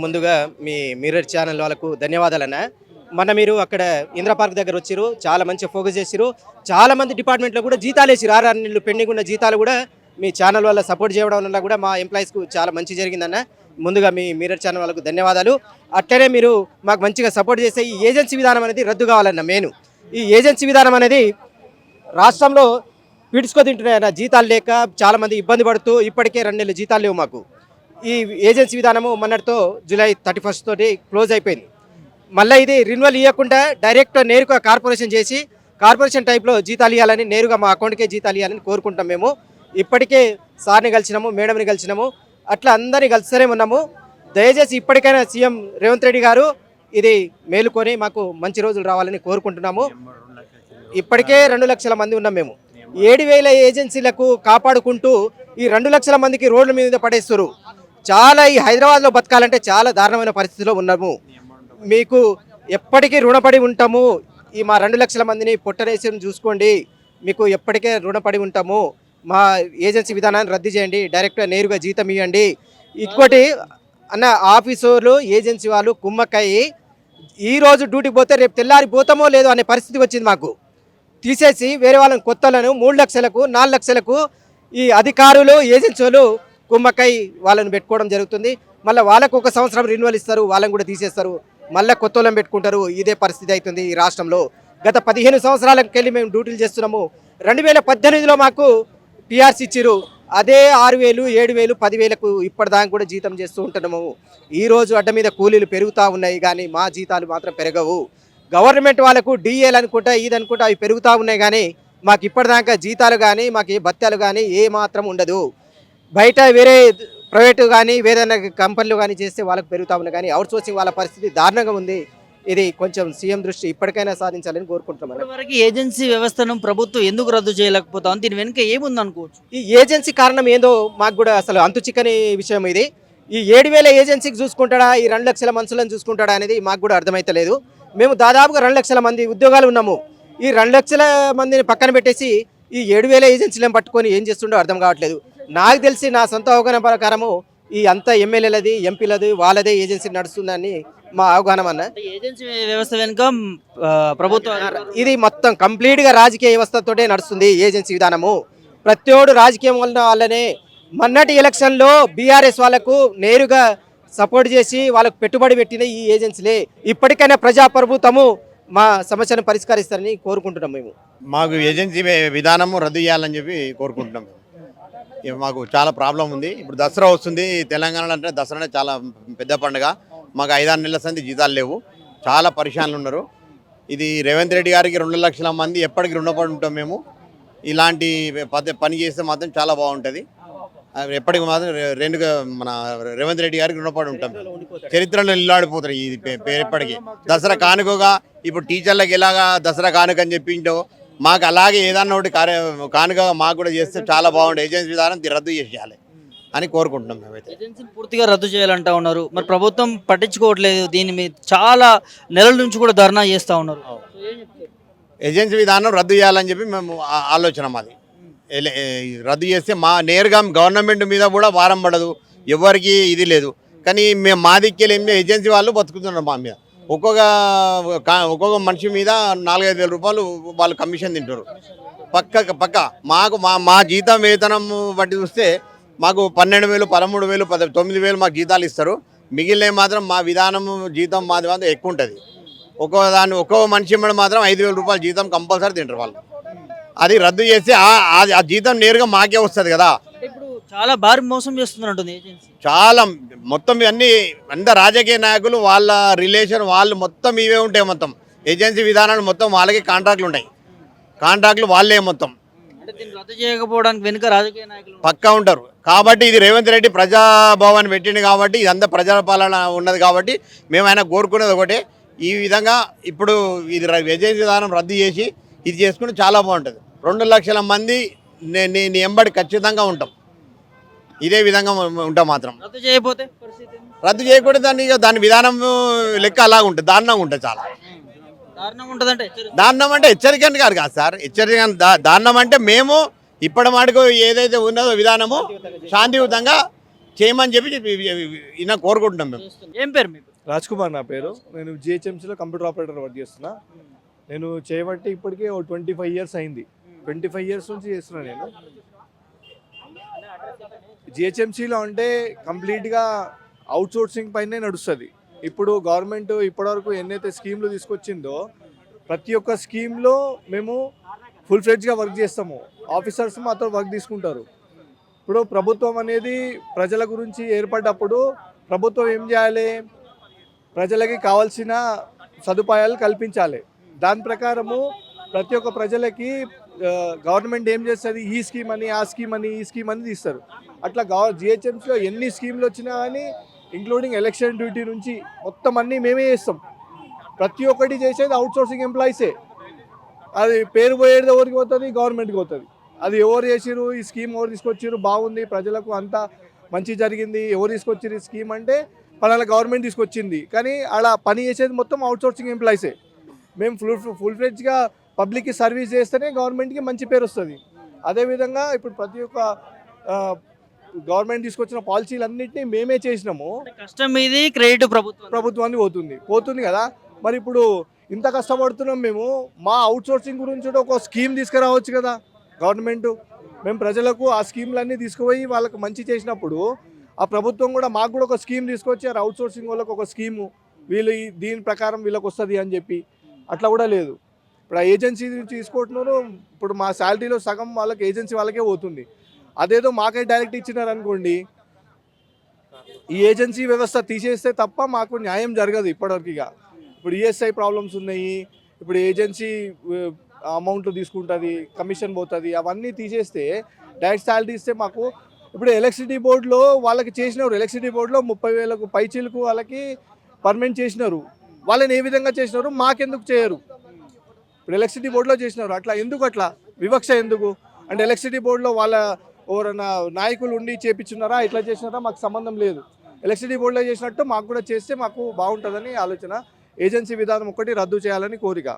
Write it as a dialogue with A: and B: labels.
A: ముందుగా మీ mirror channel వాళ్ళకు ధన్యవాదాలన్న. మొన్న మీరు అక్కడ ఇంద్ర పార్క్ దగ్గర వచ్చిర్రు. చాలా మంచిగా ఫోకస్ చేసిర్రు. చాలా మంది డిపార్ట్మెంట్‌లో కూడా జీతాలేసిర్రు. 6 నెలలు పెండింగ్ ఉన్న జీతాలు కూడా మీ ఛానల్ వల్ల సపోర్ట్ చేయడం వల్ల కూడా మా ఎంప్లాయీస్‌కు చాలా మంచి జరిగిందన్న. ముందుగా మీ మిర్రర్ ఛానల్ వాళ్ళకు ధన్యవాదాలు. అట్లనే మీరు మాకు మంచిగా సపోర్ట్ చేసే ఈ ఏజెన్సీ విధానం అనేది రద్దు కావాలన్న మెయిన్. ఈ ఏజెన్సీ విధానం అనేది రాష్ట్రంలో పిడుచుకో తింటున్నాయన్న. జీతాలు లేక చాలామంది ఇబ్బంది పడుతూ ఇప్పటికే 2 నెలలు జీతాలు లేవు మాకు. ఈ ఏజెన్సీ విధానము మొన్నటితో జూలై 31 తోటి క్లోజ్ అయిపోయింది. మళ్ళీ ఇది రిన్యువల్ ఇవ్వకుండా డైరెక్ట్ నేరుగా కార్పొరేషన్ చేసి కార్పొరేషన్ టైప్లో జీతాలు ఇవ్వాలని, నేరుగా మా అకౌంట్కే జీతాలు ఇవ్వాలని కోరుకుంటాం మేము. ఇప్పటికే సార్ని కలిసినాము, మేడంని కలిసినాము, అట్లా అందరినీ కలుస్తూనే ఉన్నాము. దయచేసి ఇప్పటికైనా సీఎం రేవంత్ రెడ్డి గారు ఇది మేలుకొని మాకు మంచి రోజులు రావాలని కోరుకుంటున్నాము. ఇప్పటికే 2 లక్షల మంది ఉన్నాం మేము. 7,000 ఏజెన్సీలకు కాపాడుకుంటూ ఈ 2 లక్షల మందికి రోడ్ల మీద పడేస్తారు. చాలా ఈ హైదరాబాద్లో బతకాలంటే చాలా దారుణమైన పరిస్థితిలో ఉన్నాము. మీకు ఎప్పటికీ రుణపడి ఉంటాము. ఈ మా 2 లక్షల మందిని పొట్టనేసి చూసుకోండి. మీకు ఎప్పటికే రుణపడి ఉంటాము. మా ఏజెన్సీ విధానాన్ని రద్దు చేయండి, డైరెక్ట్గా నేరుగా జీతం ఇవ్వండి. ఇంకోటి అన్న, ఆఫీసర్లు ఏజెన్సీ వాళ్ళు కుమ్మక్కయ్యి ఈరోజు డ్యూటీకి పోతే రేపు తెల్లారి పోతామో లేదో అనే పరిస్థితి వచ్చింది మాకు. తీసేసి వేరే వాళ్ళని కొత్తలను 3 లక్షలకు 4 లక్షలకు ఈ అధికారులు ఏజెన్సీ వాళ్ళు కుమ్మక్కై వాళ్ళని పెట్టుకోవడం జరుగుతుంది. మళ్ళీ వాళ్ళకు 1 సంవత్సరం రిన్యువల్ ఇస్తారు, వాళ్ళని కూడా తీసేస్తారు, మళ్ళీ కొత్త వాళ్ళని పెట్టుకుంటారు. ఇదే పరిస్థితి అవుతుంది ఈ రాష్ట్రంలో. గత 15 సంవత్సరాలకు వెళ్ళి మేము డ్యూటీలు చేస్తున్నాము. 2018లో మాకు పిఆర్సీ ఇచ్చిరు. అదే 6,000, 7,000, 10,000కు ఇప్పటిదాకా కూడా జీతం చేస్తూ ఉంటున్నాము. ఈరోజు అడ్డ మీద కూలీలు పెరుగుతూ ఉన్నాయి కానీ మా జీతాలు మాత్రం పెరగవు. గవర్నమెంట్ వాళ్ళకు డిఏలు అనుకుంటా ఇది అనుకుంటా అవి పెరుగుతూ ఉన్నాయి కానీ మాకు ఇప్పటిదాకా జీతాలు కానీ మాకు ఏ భత్యాలు కానీ ఏ మాత్రం ఉండదు. బయట వేరే ప్రైవేటు కానీ వేరే కంపెనీలు కానీ చేస్తే వాళ్ళకు పెరుగుతూ ఉన్నాయి కానీ అవుట్ సోర్సింగ్ వాళ్ళ పరిస్థితి దారుణంగా ఉంది. ఇది కొంచెం సీఎం దృష్టి ఇప్పటికైనా సాధించాలని కోరుకుంటున్నాం.
B: ఇప్పటివరకు ఏజెన్సీ వ్యవస్థను ప్రభుత్వం ఎందుకు రద్దు చేయలేకపోతాం? దీని వెనుక ఏముంది అనుకోవచ్చు?
A: ఈ ఏజెన్సీ కారణం ఏందో మాకు కూడా అసలు అంతు చిక్కని విషయం ఇది. ఈ 7,000 ఏజెన్సీకి చూసుకుంటాడా, ఈ 2 లక్షల మనుషులను చూసుకుంటాడా అనేది మాకు కూడా అర్థమైతలేదు. మేము దాదాపుగా 2 లక్షల మంది ఉద్యోగాలు ఉన్నాము. ఈ 2 లక్షల మందిని పక్కన పెట్టేసి ఈ 7,000 ఏజెన్సీలను పట్టుకొని ఏం చేస్తుండో అర్థం కావట్లేదు. నాకు తెలిసి నా సొంత అవగాహన ప్రకారము ఈ అంతా ఎమ్మెల్యేలది, ఎంపీలది, వాళ్ళదే ఏజెన్సీ నడుస్తుందని మా అవగాహన అన్న.
B: ఏజెన్సీ వ్యవస్థ వెనుక ప్రభుత్వం
A: ఇది మొత్తం కంప్లీట్గా రాజకీయ వ్యవస్థతోటే నడుస్తుంది ఏజెన్సీ విధానము. ప్రతిోడు రాజకీయం వల్లనే మొన్నటి ఎలక్షన్లో బీఆర్ఎస్ వాళ్ళకు నేరుగా సపోర్ట్ చేసి వాళ్ళకు పెట్టుబడి పెట్టిన ఈ ఏజెన్సీలే. ఇప్పటికైనా ప్రజాప్రభుత్వము మా సమస్యను పరిష్కరిస్తారని కోరుకుంటున్నాం. మేము
C: మాకు ఏజెన్సీ విధానము రద్దు చేయాలని చెప్పి కోరుకుంటున్నాం. మాకు చాలా ప్రాబ్లం ఉంది. ఇప్పుడు దసరా వస్తుంది. తెలంగాణలో అంటే దసరా చాలా పెద్ద పండుగ. మాకు 5-6 నెలల సంది జీతాలు లేవు. చాలా పరిశానలు ఉన్నారు. ఇది రేవంత్ రెడ్డి గారికి 2 లక్షల మంది ఎప్పటికీ రుణపడి ఉంటాం. మేము ఇలాంటి పని చేస్తే మాత్రం చాలా బాగుంటుంది. ఎప్పటికి మాత్రం మన రేవంత్ రెడ్డి గారికి రుణపడి ఉంటాం. చరిత్రలో నిల్లాడిపోతారు ఇది ఎప్పటికీ. దసరా కానుకగా ఇప్పుడు టీచర్లకు ఎలాగా దసరా కానుక అని చెప్పిండో మాకు అలాగే ఏదన్నా ఒకటి కానుక మాకు కూడా చేస్తే చాలా బాగుంటుంది. ఏజెన్సీ విధానం రద్దు చేసేయాలి అని కోరుకుంటున్నాం. మేమైతే
B: ఏజెన్సీని పూర్తిగా రద్దు చేయాలంటా ఉన్నారు. మరి ప్రభుత్వం పట్టించుకోవట్లేదు. దీని మీద చాలా నెలల నుంచి కూడా ధర్నా చేస్తూ ఉన్నారు.
C: ఏజెన్సీ విధానం రద్దు చేయాలని చెప్పి మేము ఆలోచన మాది. రద్దు చేస్తే నేరుగా గవర్నమెంట్ మీద కూడా భారం పడదు, ఎవరికి ఇది లేదు. కానీ మేము మా దిక్కేలేం ఏజెన్సీ వాళ్ళు బతుకుతున్నారు మా మీద. ఒక్కొక్క మనిషి మీద 4-5 వేల రూపాయలు వాళ్ళు కమిషన్ తింటారు పక్క. మాకు మా జీతం వేతనం బట్టి చూస్తే మాకు 12,000, 13,000, 9,000 మాకు జీతాలు ఇస్తారు. మిగిలినవి మాత్రం మా విధానం జీతం మాది మాత్రం ఎక్కువ ఉంటుంది. ఒక్కో మనిషి మీద మాత్రం 5,000 రూపాయలు జీతం కంపల్సరీ తింటారు వాళ్ళు. అది రద్దు చేస్తే ఆ జీతం నేరుగా మాకే వస్తుంది కదా.
B: ఇప్పుడు చాలా భారీ మోసం చేస్తున్నట్టుంది ఏజెన్సీ.
C: చాలా మొత్తం అంత రాజకీయ నాయకులు వాళ్ళ రిలేషన్ వాళ్ళు మొత్తం ఇవే ఉంటాయి. మొత్తం ఏజెన్సీ విధానాలు మొత్తం వాళ్ళకి కాంట్రాక్ట్లు ఉంటాయి. కాంట్రాక్ట్లు వాళ్ళే మొత్తం.
B: అంటే దీన్ని రద్దు చేయకపోవడానికి వెనుక రాజకీయ నాయకులు
C: పక్కా ఉంటారు. కాబట్టి ఇది రేవంత్ రెడ్డి ప్రజాభవన్ పెట్టింది కాబట్టి ఇదంతా ప్రజాపాలన ఉన్నది కాబట్టి మేము ఆయన కోరుకునేది ఒకటే, ఈ విధంగా ఇప్పుడు ఇది ఏజెన్సీ విధానం రద్దు చేసి ఇది చేసుకుంటే చాలా బాగుంటుంది. 2 లక్షల మంది నీ ఎంబడి ఖచ్చితంగా ఉంటాం. ఇదే విధంగా ఉంటాం. మాత్రం రద్దు చేయకూడదు. దాని విధానం లెక్క అలాగ ఉంటుంది, దారుణంగా ఉంటుంది. చాలా దారుణం అంటే హెచ్చరిక కాదు సార్. హెచ్చరిక దారుణం అంటే మేము ఇప్పటి మాటకు ఏదైతే ఉన్నదో విధానము శాంతియుతంగా చేయమని చెప్పి ఈయన కోరుకుంటున్నాం మేము.
B: ఏం పేరు మీకు?
D: రాజ్ కుమార్ నా పేరు. నేను జిహెచ్ఎంసీలో కంప్యూటర్ ఆపరేటర్ వర్క్ చేస్తున్నా. నేను చేయబట్టి ఇప్పటికే 25 ఇయర్స్ అయింది. 25 ఇయర్స్ నుంచి చేస్తున్నా నేను జిహెచ్ఎంసీలో. అంటే కంప్లీట్గా అవుట్ సోర్సింగ్ పైనే నడుస్తుంది. ఇప్పుడు గవర్నమెంట్ ఇప్పటివరకు ఎన్నైతే స్కీమ్లు తీసుకొచ్చిందో ప్రతి ఒక్క స్కీమ్లో మేము ఫుల్ ఫ్లెడ్జ్గా వర్క్ చేస్తాము. ఆఫీసర్స్ మాతో వర్క్ తీసుకుంటారు. ఇప్పుడు ప్రభుత్వం అనేది ప్రజల గురించి ఏర్పడ్డప్పుడు ప్రభుత్వం ఏం చేయాలి? ప్రజలకి కావాల్సిన సదుపాయాలు కల్పించాలి. దాని ప్రకారము ప్రతి ఒక్క ప్రజలకి గవర్నమెంట్ ఏం చేస్తుంది? ఈ స్కీమ్ అని, ఆ స్కీమ్ అని, ఈ స్కీమ్ అని తీస్తారు. అట్లా జిహెచ్ఎంసీలో ఎన్ని స్కీమ్లు వచ్చినా కానీ ఇంక్లూడింగ్ ఎలక్షన్ డ్యూటీ నుంచి మొత్తం అన్నీ మేమే చేస్తాం. ప్రతి ఒక్కటి చేసేది అవుట్ సోర్సింగ్ ఎంప్లాయీసే. అది పేరు పోయేది ఎవరికి పోతుంది? గవర్నమెంట్కి పోతుంది. అది ఎవరు చేసిరు, ఈ స్కీమ్ ఎవరు తీసుకొచ్చిరు, బాగుంది, ప్రజలకు అంతా మంచి జరిగింది, ఎవరు తీసుకొచ్చిరు ఈ స్కీమ్ అంటే పలానా గవర్నమెంట్ తీసుకొచ్చింది. కానీ అలా పని చేసేది మొత్తం అవుట్ సోర్సింగ్ ఎంప్లాయీసే. మేము ఫుల్ ఫ్లెడ్జ్గా పబ్లిక్కి సర్వీస్ చేస్తేనే గవర్నమెంట్కి మంచి పేరు వస్తుంది. అదేవిధంగా ఇప్పుడు ప్రతి ఒక్క గవర్నమెంట్ తీసుకొచ్చిన పాలసీలన్నింటినీ మేమే చేసినాము.
B: కష్టం మీది, క్రెడిట్
D: ప్రభుత్వానికి పోతుంది కదా. మరి ఇప్పుడు ఇంత కష్టపడుతున్నాం మేము, మా అవుట్ సోర్సింగ్ గురించి కూడా ఒక స్కీమ్ తీసుకురావచ్చు కదా గవర్నమెంట్. మేము ప్రజలకు ఆ స్కీమ్లన్నీ తీసుకుపోయి వాళ్ళకి మంచి చేసినప్పుడు ఆ ప్రభుత్వం కూడా మాకు కూడా ఒక స్కీమ్ తీసుకొచ్చి అవుట్ సోర్సింగ్ వాళ్ళకి ఒక స్కీము, వీళ్ళు దీని ప్రకారం వీళ్ళకి వస్తుంది అని చెప్పి. అట్లా కూడా లేదు. ఇప్పుడు ఆ ఏజెన్సీ నుంచి తీసుకుంటున్నారు. ఇప్పుడు మా శాలరీలో సగం వాళ్ళకి ఏజెన్సీ వాళ్ళకే పోతుంది. అదేదో మాకే డైరెక్ట్ ఇచ్చినారు అనుకోండి, ఈ ఏజెన్సీ వ్యవస్థ తీసేస్తే తప్ప మాకు న్యాయం జరగదు ఇప్పటివరకు. ఇప్పుడు ఈఎస్ఐ ప్రాబ్లమ్స్ ఉన్నాయి. ఇప్పుడు ఏజెన్సీ అమౌంట్ తీసుకుంటుంది, కమిషన్ పోతుంది. అవన్నీ తీసేస్తే డైరెక్ట్ శాలరీ ఇస్తే మాకు. ఇప్పుడు ఎలక్ట్రిసిటీ బోర్డులో వాళ్ళకి చేసినారు. ఎలక్ట్రిసిటీ బోర్డులో 30,000 పైచీలకు వాళ్ళకి పర్మనెంట్ చేసినారు. వాళ్ళని ఏ విధంగా చేసినారు? మాకెందుకు చేయరు? ఇప్పుడు ఎలక్ట్రిసిటీ బోర్డులో చేసినారు. అట్లా ఎందుకు? అట్లా వివక్ష ఎందుకు? అంటే ఎలక్ట్రిసిటీ బోర్డులో వాళ్ళ ఎవరైనా నాయకులు ఉండి చేపించున్నారా, ఇట్లా చేసినారా? మాకు సంబంధం లేదు. ఎలక్ట్రిసిటీ బోర్డులో చేసినట్టు మాకు కూడా చేస్తే మాకు బాగుంటుందని ఆలోచన. ఏజెన్సీ విధానం ఒకటి రద్దు చేయాలని కోరిక.